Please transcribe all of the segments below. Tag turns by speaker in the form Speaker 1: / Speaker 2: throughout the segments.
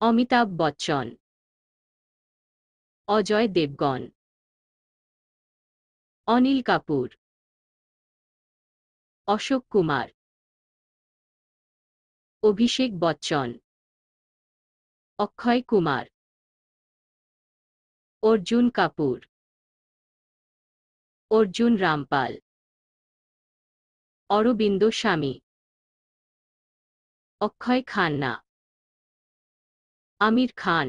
Speaker 1: অমিতাভ বচ্চন, অজয় দেবগন, অনিল কাপুর, অশোক কুমার, অভিষেক বচ্চন, অক্ষয় কুমার, অর্জুন কাপুর, অর্জুন রামপাল, অরবিন্দ স্বামী, অক্ষয় খান্না, আমির খান,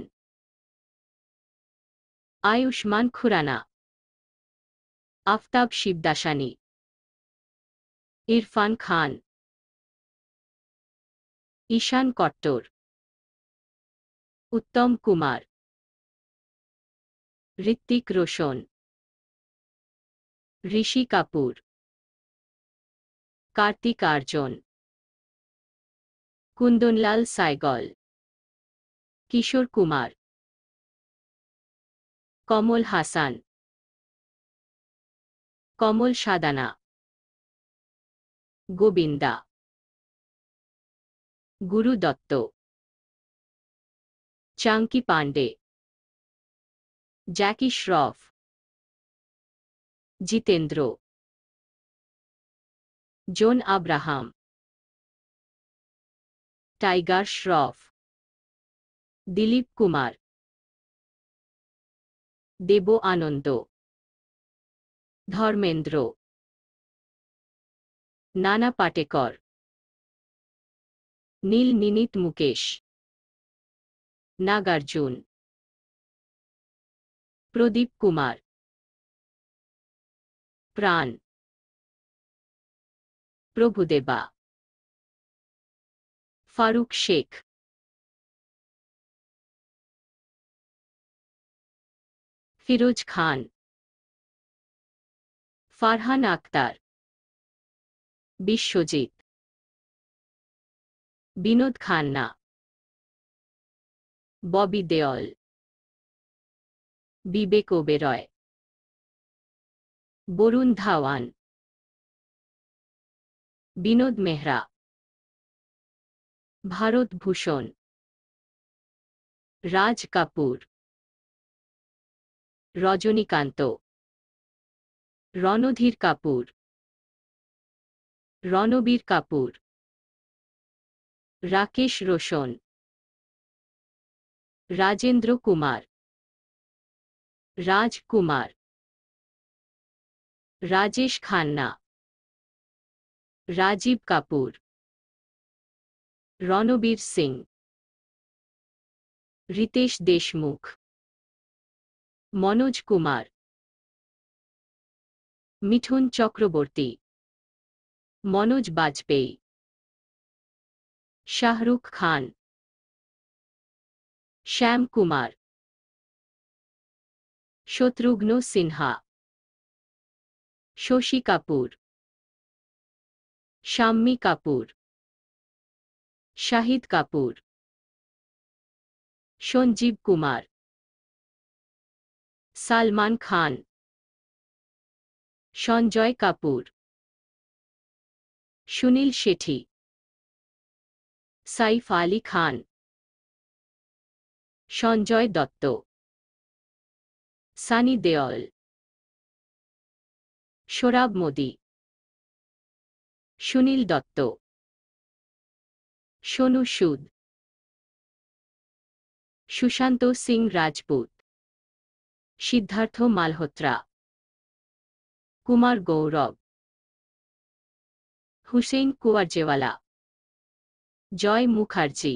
Speaker 1: আয়ুষ্মান খুরানা, আফতাব শিবদাসানী, ইরফান খান, ঈশান কট্টর, উত্তম কুমার, ঋত্বিক রোশন, ঋষি কাপুর, কার্তিক আর্যন, কুন্দনলাল সাইগল, কিশোর কুমার, কমল হাসান, কমল সাদানা, গোবিন্দা, গুরু দত্ত, চাঙ্কি পান্ডে, জ্যাকি শ্রফ, জিতেন্দ্র, জন Abraham, tiger Shroff, Dilip Kumar, দেব আনন্দ, ধর্মেন্দ্র, নানা পাটেকর, নীল নিনীত মুকেশ, নাগার্জুন, প্রদীপ কুমার, প্রাণ, প্রভুদেবা, ফারুক শেখ, ফিরোজ খান, ফারহান আক্তার, বিশ্বজিৎ, বিনোদ খান্না, ববি দেওল, বিবেক ওবেরয়, বরুণ ধাওয়ান, বিনোদ মেহরা, ভারত ভূষণ, রাজ কাপুর, রজনীকান্ত, রণধীর কাপুর, রণবীর কাপুর, রাকেশ রোশন, রাজেন্দ্র কুমার, রাজ কুমার, রাজেশ খান্না, রাজীব কাপুর, রণবীর সিং, রিতেশ দেশমুখ, মনোজ কুমার, মিঠুন চক্রবর্তী, মনোজ বাজপেয়ী, শাহরুখ খান, শ্যাম কুমার, শত্রুঘ্ন সিনহা, শশী কাপুর, শাম্মী কাপুর, শাহিদ কাপুর, সঞ্জীব কুমার, সালমান খান, সঞ্জয় কাপুর, সুনীল শেঠি, সাইফ আলী খান, সঞ্জয় দত্ত, সানি দেওল, সোরাব মোদি, সুনীল দত্ত, সোনু সুদ, সুশান্ত সিং রাজপুত, সিদ্ধার্থ মালহোত্রা, কুমার গৌরব, হুসেইন কুয়ারজেওয়ালা, জয় মুখার্জি।